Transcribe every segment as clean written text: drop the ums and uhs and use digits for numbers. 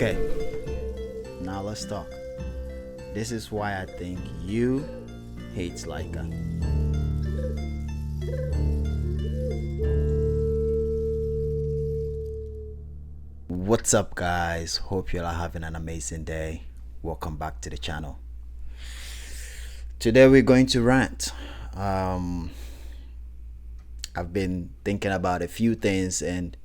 Okay, now let's talk. This is why I think you hate Leica. What's up, guys? Hope you are having an amazing day. Welcome back to the channel. Today we're going to rant. I've been thinking about a few things, and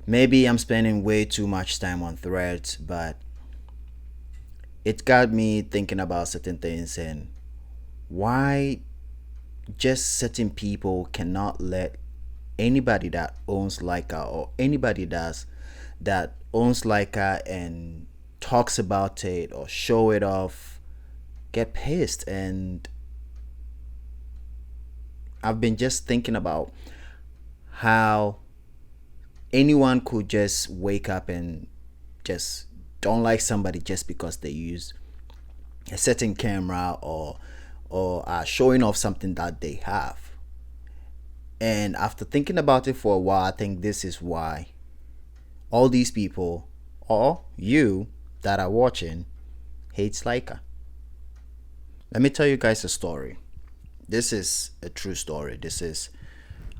maybe I'm spending way too much time on threads, but it got me thinking about certain things and why just certain people cannot let anybody that owns Leica or anybody that owns Leica and talks about it or show it off get pissed. And I've been just thinking about how anyone could just wake up and just don't like somebody just because they use a certain camera or are showing off something that they have. And after thinking about it for a while, I think this is why all these people, or you that are watching, hates Leica. Let me tell you guys a story. This is a true story. This is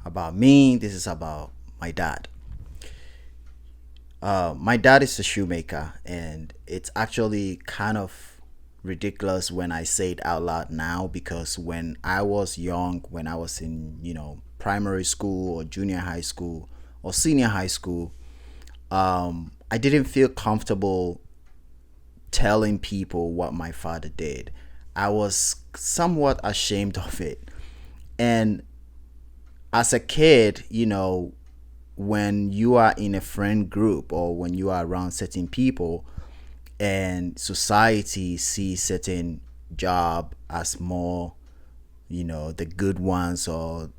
about me. This is about my dad. My dad is a shoemaker, and it's actually kind of ridiculous when I say it out loud now, because when I was young, when I was in primary school or junior high school or senior high school, I didn't feel comfortable telling people what my father did. I was somewhat ashamed of it. And as a kid, when you are in a friend group or when you are around certain people and society sees certain job as more, the good ones, or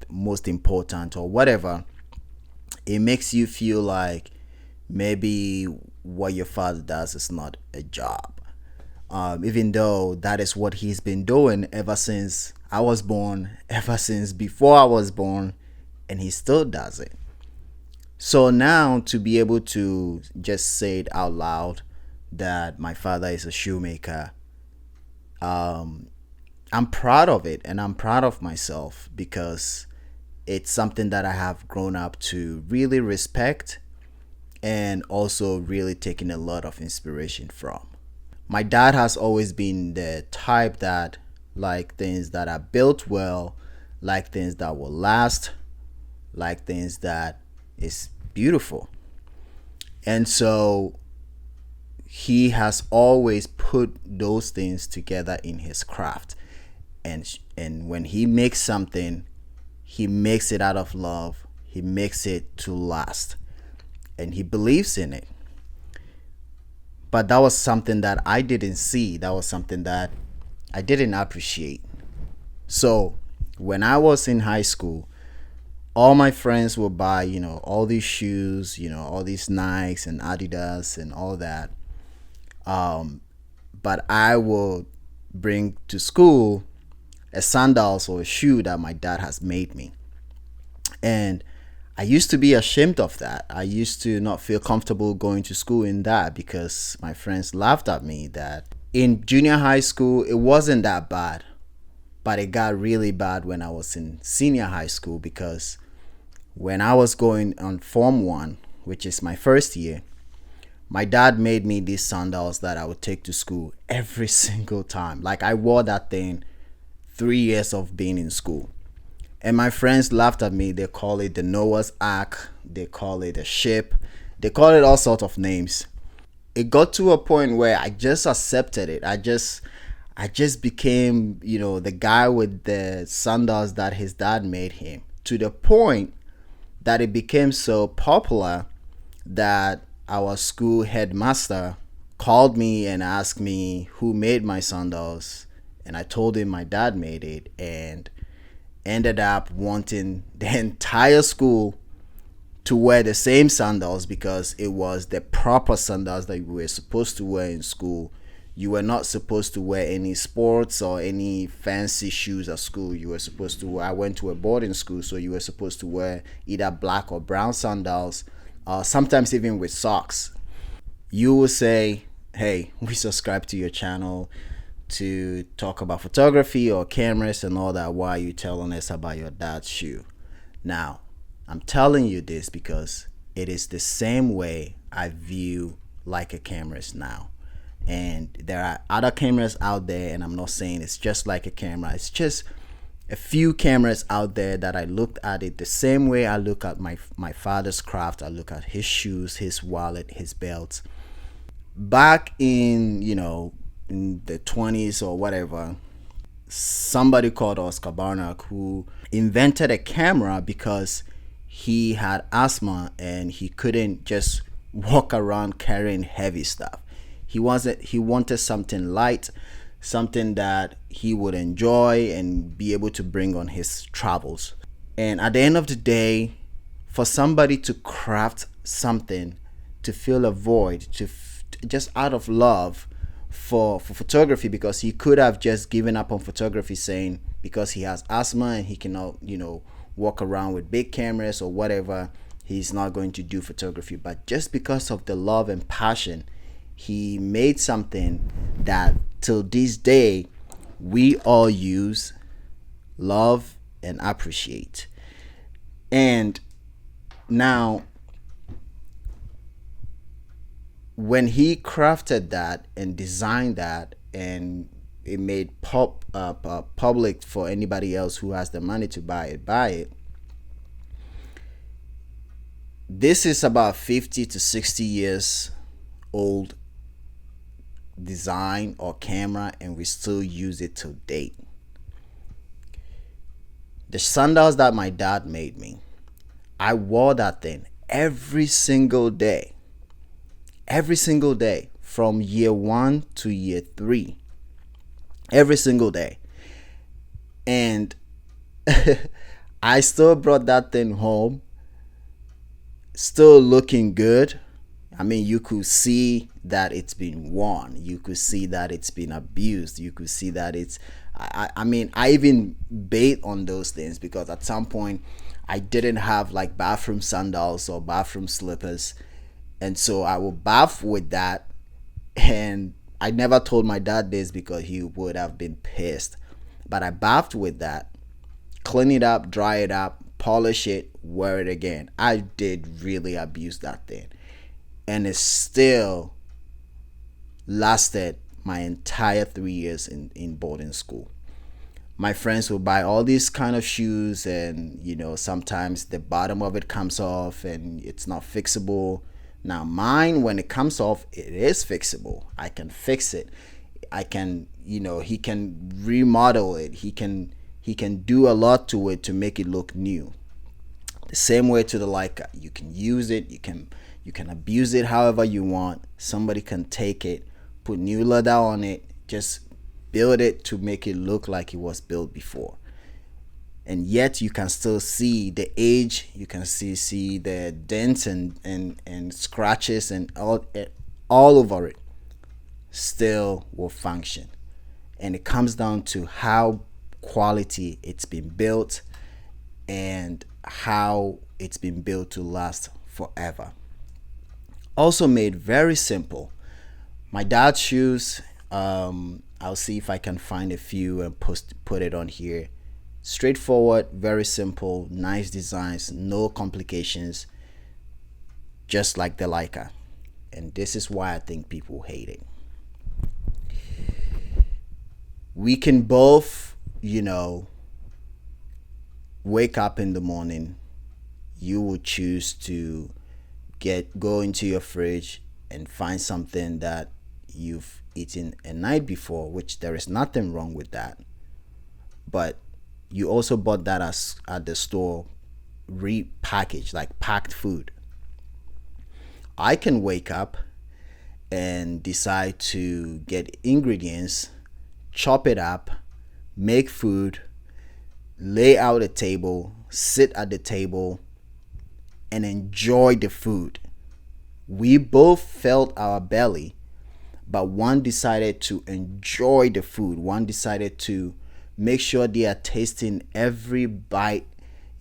most important or whatever, it makes you feel like maybe what your father does is not a job, even though that is what he's been doing ever since I was born, ever since before I was born, and he still does it. So now to be able to just say it out loud that my father is a shoemaker, I'm proud of it, and I'm proud of myself, because it's something that I have grown up to really respect and also really taking a lot of inspiration from. My dad has always been the type that like things that are built well, like things that will last, like things that is beautiful. And so he has always put those things together in his craft. And when he makes something, he makes it out of love. He makes it to last. And he believes in it. But that was something that I didn't see. That was something that I didn't appreciate. So when I was in high school, all my friends would buy, all these shoes, all these Nikes and Adidas and all that. But I would bring to school a sandals or a shoe that my dad has made me. And I used to be ashamed of that. I used to not feel comfortable going to school in that because my friends laughed at me. That in junior high school, it wasn't that bad, but it got really bad when I was in senior high school, because when I was going on Form 1, which is my first year, my dad made me these sandals that I would take to school every single time. Like, I wore that thing 3 years of being in school. And my friends laughed at me. They call it the Noah's Ark. They call it a ship. They call it all sorts of names. It got to a point where I just accepted it. I just became, the guy with the sandals that his dad made him, to the point that it became so popular that our school headmaster called me and asked me who made my sandals. And I told him my dad made it, and ended up wanting the entire school to wear the same sandals, because it was the proper sandals that we were supposed to wear in school. You were not supposed to wear any sports or any fancy shoes at school. You were supposed to wear, I went to a boarding school, so you were supposed to wear either black or brown sandals, sometimes even with socks. You will say, hey, we subscribe to your channel to talk about photography or cameras and all that. Why are you telling us about your dad's shoe? Now, I'm telling you this because it is the same way I view Leica cameras now. And there are other cameras out there, and I'm not saying it's just like a camera. It's just a few cameras out there that I looked at it the same way I look at my father's craft. I look at his shoes, his wallet, his belts. Back in, in the 20s or whatever, somebody called Oscar Barnack who invented a camera because he had asthma and he couldn't just walk around carrying heavy stuff. He wanted something light, something that he would enjoy and be able to bring on his travels. And at the end of the day, for somebody to craft something to fill a void, just out of love for photography, because he could have just given up on photography saying because he has asthma and he cannot, walk around with big cameras or whatever, he's not going to do photography. But just because of the love and passion, he made something that till this day we all use, love, and appreciate. And now, when he crafted that and designed that and it made public for anybody else who has the money to buy it, this is about 50 to 60 years old design or camera, and we still use it to date. The sandals that my dad made me, I wore that thing every single day from year 1 to year 3, every single day. And I still brought that thing home, still looking good. I mean, you could see that it's been worn. You could see that it's been abused. You could see that it's, I mean, I even bait on those things because at some point I didn't have like bathroom sandals or bathroom slippers. And so I will bath with that. And I never told my dad this because he would have been pissed. But I bathed with that, clean it up, dry it up, polish it, wear it again. I did really abuse that thing. And it still lasted my entire 3 years in boarding school. My friends will buy all these kind of shoes, and sometimes the bottom of it comes off and it's not fixable. Now mine, when it comes off, it is fixable. I can fix it. I can, he can remodel it. He can do a lot to it to make it look new. The same way to the Leica. You can use it, you can abuse it however you want. Somebody can take it, put new leather on it, just build it to make it look like it was built before. And yet you can still see the age, you can still see the dents and scratches and all over it. Still will function. And it comes down to how quality it's been built and how it's been built to last forever. Also made very simple. My dad's shoes, I'll see if I can find a few and put it on here. Straightforward, very simple, nice designs, no complications, just like the Leica. And this is why I think people hate it. We can both, wake up in the morning. You would choose to go into your fridge and find something that you've eaten a night before, which there is nothing wrong with that. But you also bought that at the store, repackaged, like packed food. I can wake up and decide to get ingredients, chop it up, make food, lay out a table, sit at the table, and enjoy the food. We both felt our belly, but one decided to enjoy the food. One decided to make sure they are tasting every bite,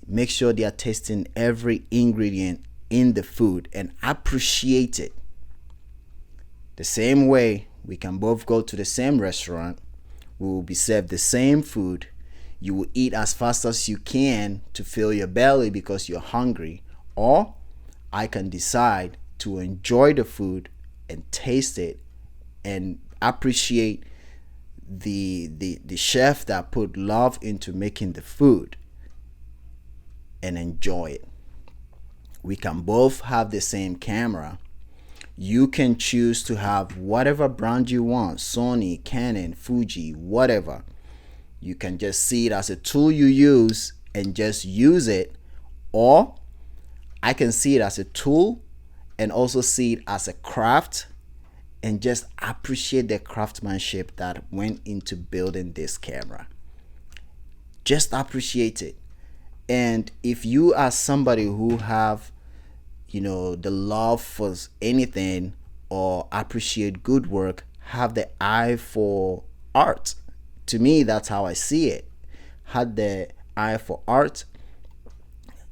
make sure they are tasting every ingredient in the food and appreciate it. The same way, we can both go to the same restaurant, we will be served the same food. You will eat as fast as you can to fill your belly because you're hungry, or I can decide to enjoy the food and taste it and appreciate the chef that put love into making the food and enjoy it. We can both have the same camera. You can choose to have whatever brand you want, Sony, Canon, Fuji, whatever. You can just see it as a tool you use and just use it, or I can see it as a tool and also see it as a craft and just appreciate the craftsmanship that went into building this camera. Just appreciate it. And if you are somebody who have the love for anything or appreciate good work, have the eye for art. To me, that's how I see it. Had the eye for art,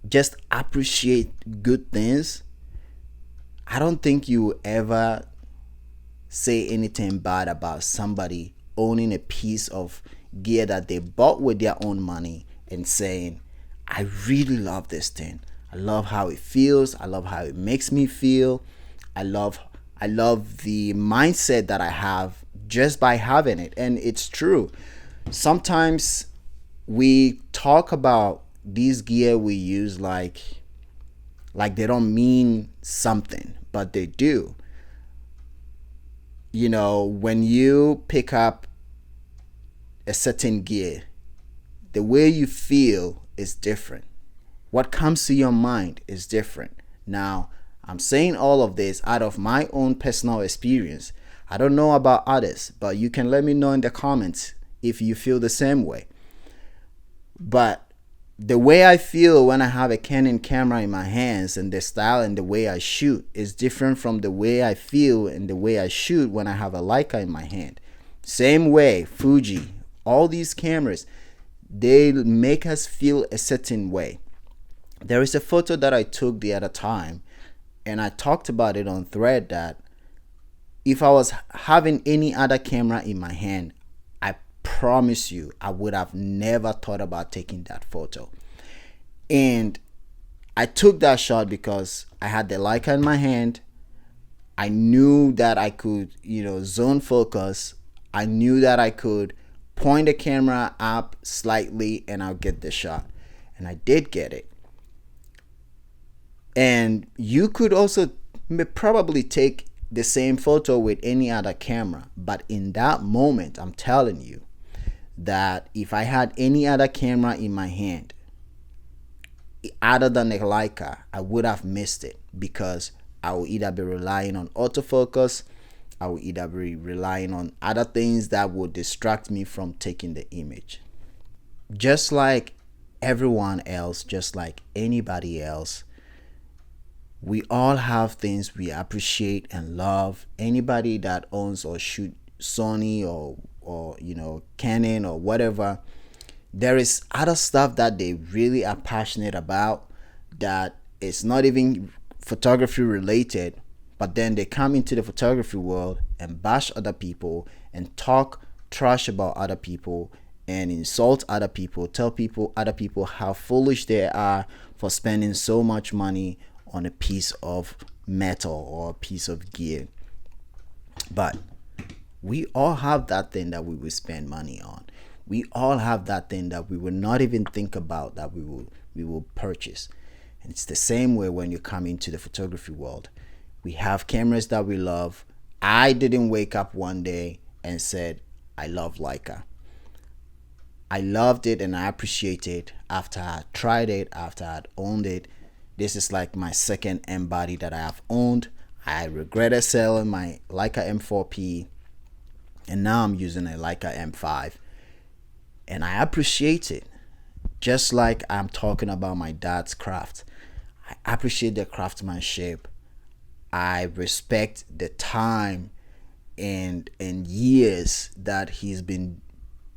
just appreciate good things. I don't think you ever say anything bad about somebody owning a piece of gear that they bought with their own money and saying, I really love this thing. I love how it feels. I love how it makes me feel. I love the mindset that I have just by having it. And it's true. Sometimes we talk about these gear we use like they don't mean something, but they do. When you pick up a certain gear, the way you feel is different. What comes to your mind is different. Now, I'm saying all of this out of my own personal experience. I don't know about others, but you can let me know in the comments if you feel the same way. But the way I feel when I have a Canon camera in my hands and the style and the way I shoot is different from the way I feel and the way I shoot when I have a Leica in my hand. Same way, Fuji, all these cameras, they make us feel a certain way. There is a photo that I took the other time, and I talked about it on Thread, that if I was having any other camera in my hand, I promise you, I would have never thought about taking that photo. And I took that shot because I had the Leica in my hand. I knew that I could, zone focus. I knew that I could point the camera up slightly and I'll get the shot. And I did get it. And you could also probably take the same photo with any other camera. But in that moment, I'm telling you that if I had any other camera in my hand, other than the Leica, I would have missed it, because I will either be relying on autofocus, I will either be relying on other things that would distract me from taking the image. Just like everyone else, just like anybody else, we all have things we appreciate and love. Anybody that owns or shoot Sony or Canon or whatever, there is other stuff that they really are passionate about that is not even photography related, but then they come into the photography world and bash other people and talk trash about other people and insult other people, tell other people how foolish they are for spending so much money on a piece of metal or a piece of gear. But we all have that thing that we will spend money on. We all have that thing that we will not even think about that we will purchase. And it's the same way when you come into the photography world. We have cameras that we love. I didn't wake up one day and said, I love Leica. I loved it and I appreciate it after I tried it, after I owned it. This is like my second M body that I have owned. I regretted selling my Leica M4P, and now I'm using a Leica M5. And I appreciate it. Just like I'm talking about my dad's craft. I appreciate the craftsmanship. I respect the time and years that he's been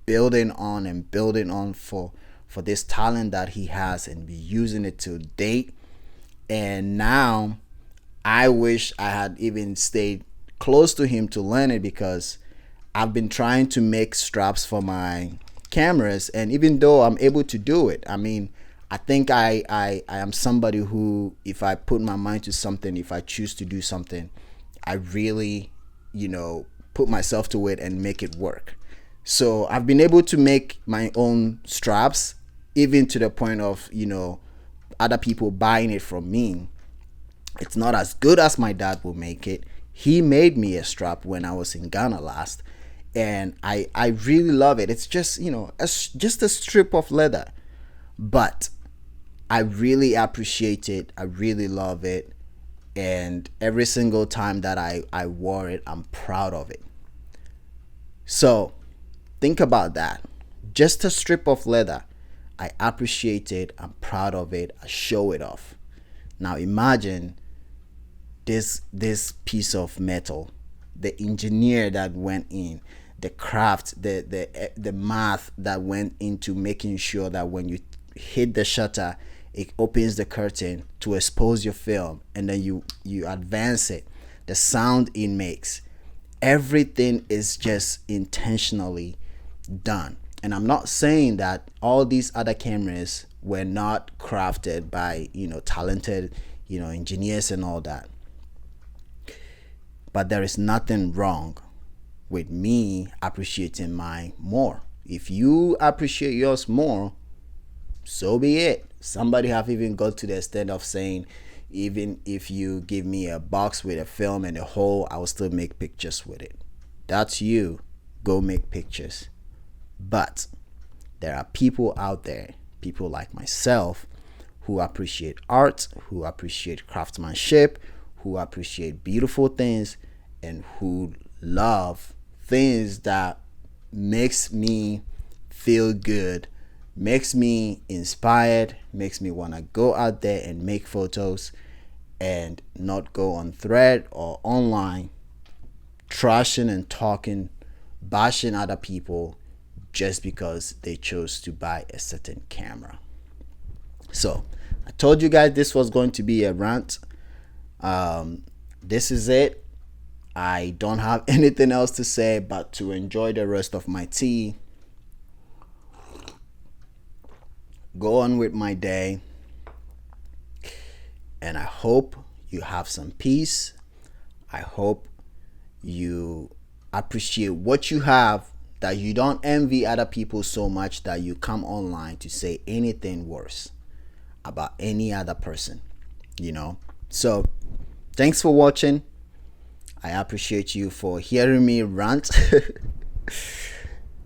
building on for this talent that he has, and be using it to date. And now I wish I had even stayed close to him to learn it, because I've been trying to make straps for my cameras, and even though I'm able to do it, I mean, I think I am somebody who, if I put my mind to something, if I choose to do something, I really, put myself to it and make it work. So I've been able to make my own straps, even to the point of, other people buying it from me. It's not as good as my dad will make it. He made me a strap when I was in Ghana last, and I really love it. It's just, just a strip of leather, but I really appreciate it. I really love it. And every single time that I wore it, I'm proud of it. So think about that. Just a strip of leather. I appreciate it. I'm proud of it. I show it off. Now imagine this piece of metal, the engineer that went in, the craft, the math that went into making sure that when you hit the shutter, it opens the curtain to expose your film, and then you advance it, the sound it makes, everything is just intentionally done. And I'm not saying that all these other cameras were not crafted by talented engineers and all that, but there is nothing wrong with me appreciating mine more. If you appreciate yours more, so be it. Somebody have even got to the extent of saying, even if you give me a box with a film and a hole, I will still make pictures with it. That's you. Go make pictures. But there are people out there, people like myself, who appreciate art, who appreciate craftsmanship, who appreciate beautiful things, and who love things that makes me feel good, makes me inspired, makes me want to go out there and make photos and not go on thread or online trashing and talking, bashing other people just because they chose to buy a certain camera. So I told you guys this was going to be a rant. This is it. I don't have anything else to say but to enjoy the rest of my tea, go on with my day, and I hope you have some peace. I hope you appreciate what you have, that you don't envy other people so much that you come online to say anything worse about any other person, So thanks for watching. I appreciate you for hearing me rant.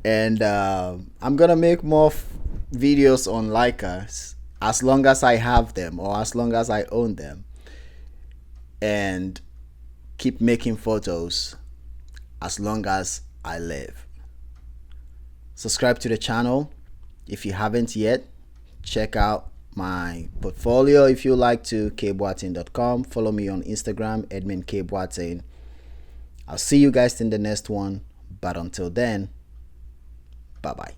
And I'm gonna make more videos on Leica as long as I have them, or as long as I own them, and keep making photos as long as I live. Subscribe to the channel if you haven't yet. Check out my portfolio if you like to, kboatin.com. Follow me on Instagram, Edmund K. Boatin. I'll see you guys in the next one, but until then, bye bye.